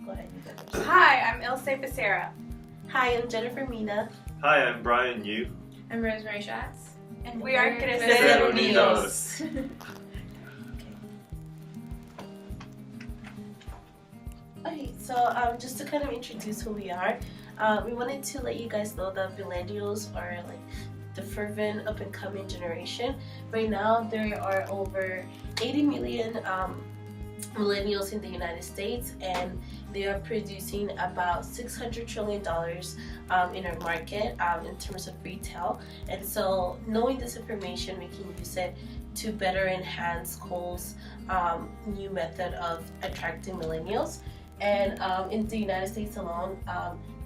Go ahead, you go first. Hi, I'm Ilse Becerra. Hi, I'm Jennifer Mina. Hi, I'm Brian Yu. I'm Rosemary Schatz. And we are Crecer. Crecer. Unidos. Okay, so just to kind of introduce who we are, we wanted to let you guys know that millennials are like the fervent up and coming generation. Right now, there are over 80 million millennials in the United States, and they are producing about $600 trillion in our market in terms of retail. And so knowing this information, we can use it to better enhance Kohl's new method of attracting millennials. And in the United States alone,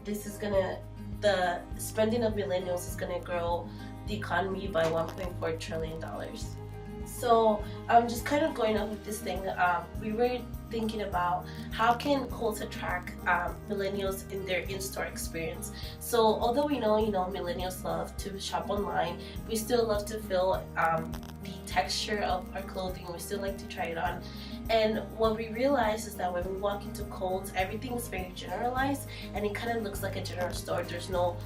the spending of millennials is gonna grow the economy by $1.4 trillion. So just kind of going off with this thing, we were thinking about how can Kohl's attract millennials in their in-store experience. So although we know, millennials love to shop online, we still love to feel the texture of our clothing. We still like to try it on. And what we realize is that when we walk into Kohl's, everything is very generalized, and it kind of looks like a general store. There's no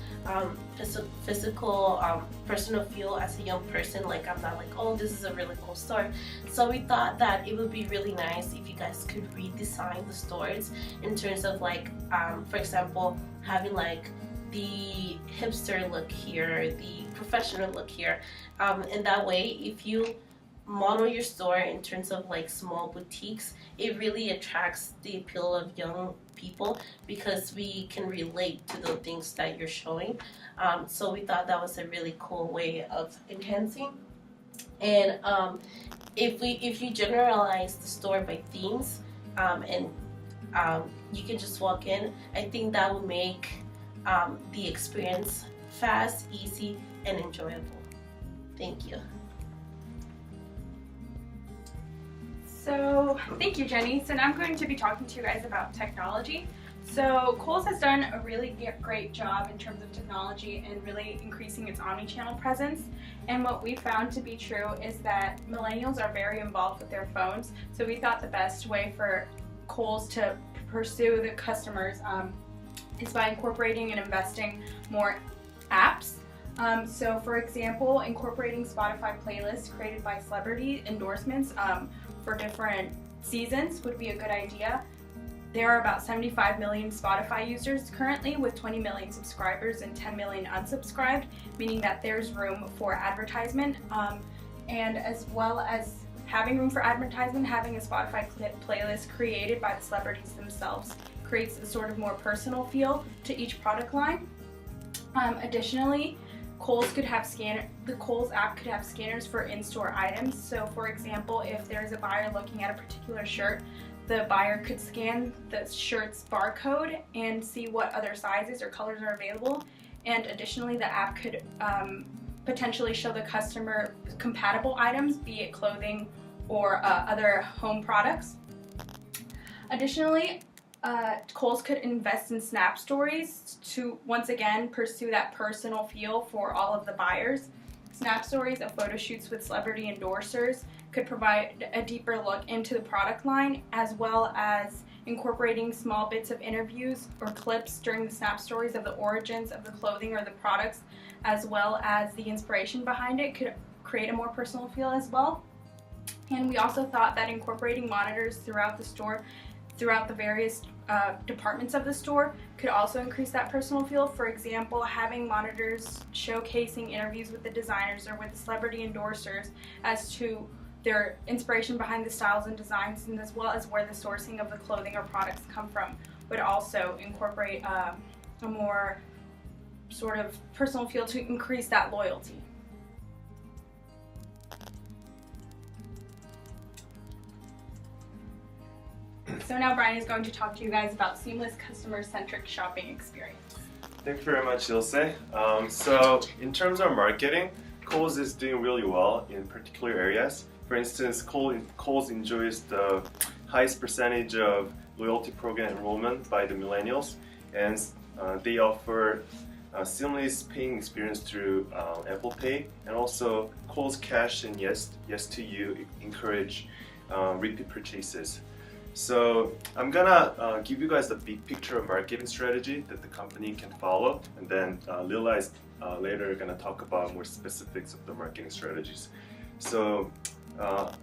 physical, personal feel as a young person. Like, I'm not like, oh, this is a really cool store. So we thought that it would be really nice if you guys could redesign the stores in terms of like, for example, having like the hipster look here, the professional look here, and that way if you model your store in terms of like small boutiques, it really attracts the appeal of young people because we can relate to the things that you're showing. So we thought that was a really cool way of enhancing. And if you generalize the store by themes, and you can just walk in, I think that will make the experience fast, easy, and enjoyable. Thank you. So, thank you, Jenny. So now I'm going to be talking to you guys about technology. So Kohl's has done a really great job in terms of technology and really increasing its omni-channel presence. And what we found to be true is that millennials are very involved with their phones. So we thought the best way for Kohl's to pursue the customers is by incorporating and investing more apps. So for example, incorporating Spotify playlists created by celebrity endorsements for different seasons would be a good idea. There are about 75 million Spotify users currently, with 20 million subscribers and 10 million unsubscribed, meaning that there's room for advertisement. And as well as having room for advertisement, having a Spotify playlist created by the celebrities themselves creates a sort of more personal feel to each product line. Additionally, the Kohl's app could have scanners for in-store items. So for example, if there's a buyer looking at a particular shirt, the buyer could scan the shirt's barcode and see what other sizes or colors are available. And additionally, the app could potentially show the customer compatible items, be it clothing or other home products. Additionally, Kohl's could invest in Snap Stories to once again pursue that personal feel for all of the buyers. Snap Stories of photo shoots with celebrity endorsers could provide a deeper look into the product line, as well as incorporating small bits of interviews or clips during the Snap Stories of the origins of the clothing or the products, as well as the inspiration behind it, could create a more personal feel as well. And we also thought that incorporating monitors throughout the store, throughout the various departments of the store, could also increase that personal feel. For example, having monitors showcasing interviews with the designers or with the celebrity endorsers as to their inspiration behind the styles and designs, and as well as where the sourcing of the clothing or products come from, would also incorporate a more sort of personal feel to increase that loyalty. So now Brian is going to talk to you guys about seamless customer-centric shopping experience. Thank you very much, Ilse. So in terms of marketing, Kohl's is doing really well in particular areas. For instance, Kohl's enjoys the highest percentage of loyalty program enrollment by the millennials, and they offer a seamless paying experience through Apple Pay, and also Kohl's Cash and Yes to You encourage repeat purchases. So I'm gonna give you guys the big picture of marketing strategy that the company can follow, and then Lila is later gonna talk about more specifics of the marketing strategies. So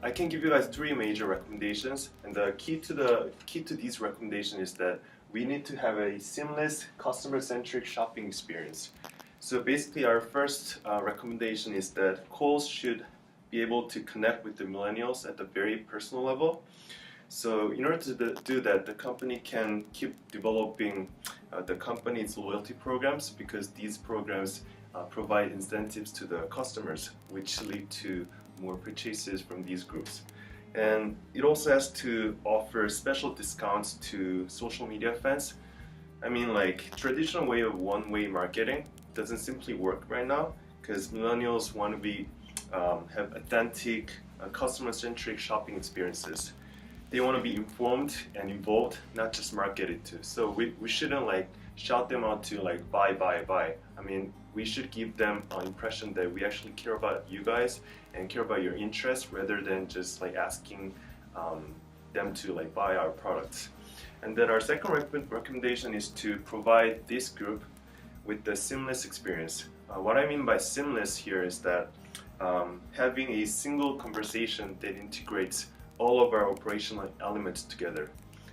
I can give you guys three major recommendations, and the key to these recommendations is that we need to have a seamless, customer-centric shopping experience. So basically, our first recommendation is that Kohl should be able to connect with the millennials at the very personal level. So in order to do that, the company can keep developing the company's loyalty programs, because these programs provide incentives to the customers, which lead to more purchases from these groups. And it also has to offer special discounts to social media fans. I mean, like, traditional way of one-way marketing doesn't simply work right now, because millennials want to have authentic, customer-centric shopping experiences. They want to be informed and involved, not just marketed to. So we shouldn't like shout them out to like buy. I mean, we should give them an impression that we actually care about you guys and care about your interests, rather than just like asking them to like buy our products. And then our second recommendation is to provide this group with the seamless experience. What I mean by seamless here is that having a single conversation that integrates all of our operational elements together.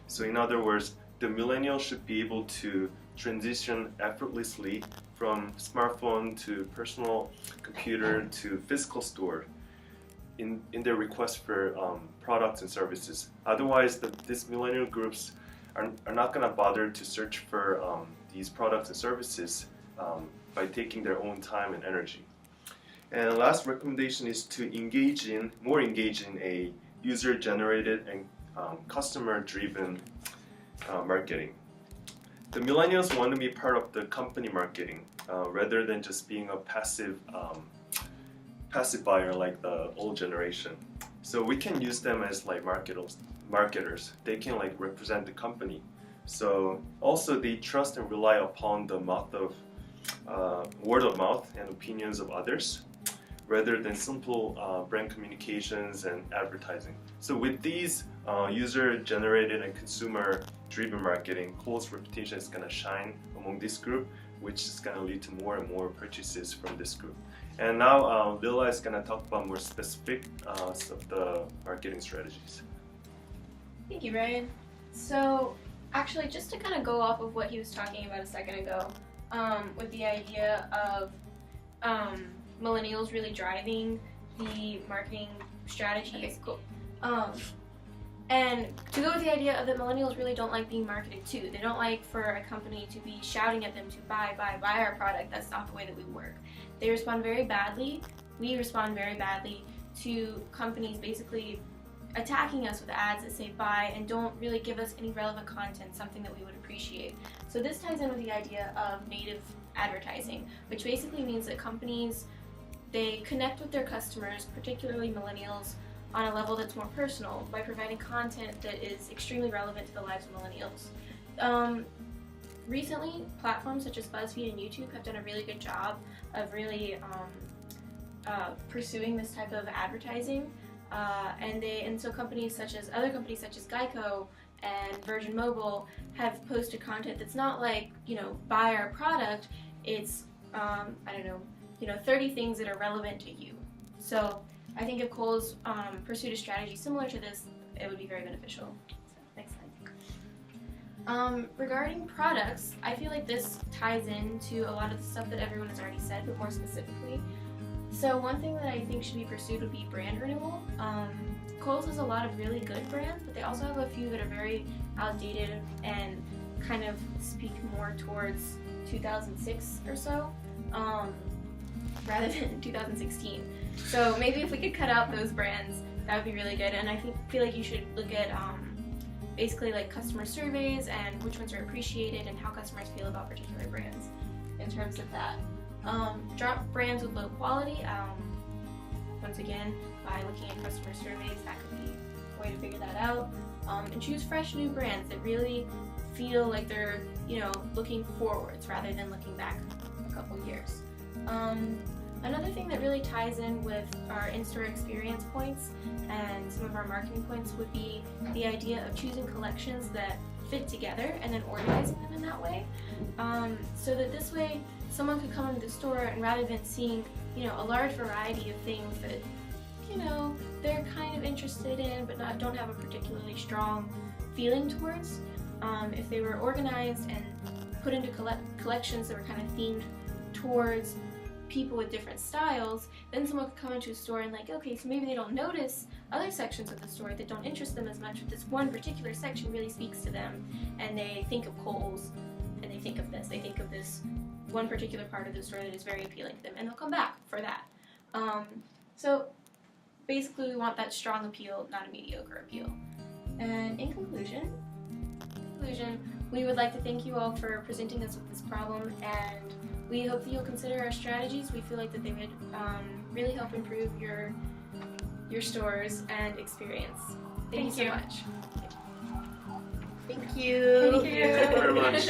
So in other words, the millennials should be able to transition effortlessly from smartphone to personal computer to physical store in their request for products and services. Otherwise, these millennial groups are not going to bother to search for these products and services by taking their own time and energy. And last recommendation is to engage in a user-generated and customer-driven marketing. The millennials want to be part of the company marketing rather than just being a passive buyer like the old generation. So we can use them as like marketers. They can like represent the company. So also they trust and rely upon the word of mouth and opinions of others, rather than simple brand communications and advertising. So with these user-generated and consumer-driven marketing, Kohl's reputation is going to shine among this group, which is going to lead to more and more purchases from this group. And now Lila is going to talk about more specific of the marketing strategies. Thank you, Ryan. So actually, just to kind of go off of what he was talking about a second ago, with the idea of millennials really driving the marketing strategies. Okay, cool. And to go with the idea of that millennials really don't like being marketed to. They don't like for a company to be shouting at them to buy our product. That's not the way that we work. They respond very badly. We respond very badly to companies basically attacking us with ads that say buy and don't really give us any relevant content, something that we would appreciate. So this ties in with the idea of native advertising, which basically means that companies, they connect with their customers, particularly millennials, on a level that's more personal by providing content that is extremely relevant to the lives of millennials. Recently, platforms such as BuzzFeed and YouTube have done a really good job of really pursuing this type of advertising, and so other companies such as Geico and Virgin Mobile have posted content that's not like, buy our product. It's 30 things that are relevant to you. So I think if Kohl's pursued a strategy similar to this, it would be very beneficial. So, next slide. Regarding products, I feel like this ties into a lot of the stuff that everyone has already said, but more specifically. So one thing that I think should be pursued would be brand renewal. Kohl's has a lot of really good brands, but they also have a few that are very outdated and kind of speak more towards 2006 or so, rather than 2016. So maybe if we could cut out those brands, that would be really good. And I feel like you should look at basically like customer surveys and which ones are appreciated and how customers feel about particular brands in terms of that. Drop brands with low quality. Once again, by looking at customer surveys, that could be a way to figure that out. And choose fresh new brands that really feel like they're, looking forwards rather than looking back a couple years. Another thing that really ties in with our in-store experience points and some of our marketing points would be the idea of choosing collections that fit together and then organizing them in that way, so that this way someone could come into the store and rather than seeing, a large variety of things that, they're kind of interested in but don't have a particularly strong feeling towards, if they were organized and put into collections that were kind of themed towards people with different styles, then someone could come into a store and okay, so maybe they don't notice other sections of the store that don't interest them as much, but this one particular section really speaks to them, and they think of Kohl's, and they think of this one particular part of the store that is very appealing to them, and they'll come back for that. So basically we want that strong appeal, not a mediocre appeal. And in conclusion, we would like to thank you all for presenting us with this problem, and we hope that you'll consider our strategies. We feel like that they would really help improve your stores and experience. Thank you so much. Thank you. Thank you very much.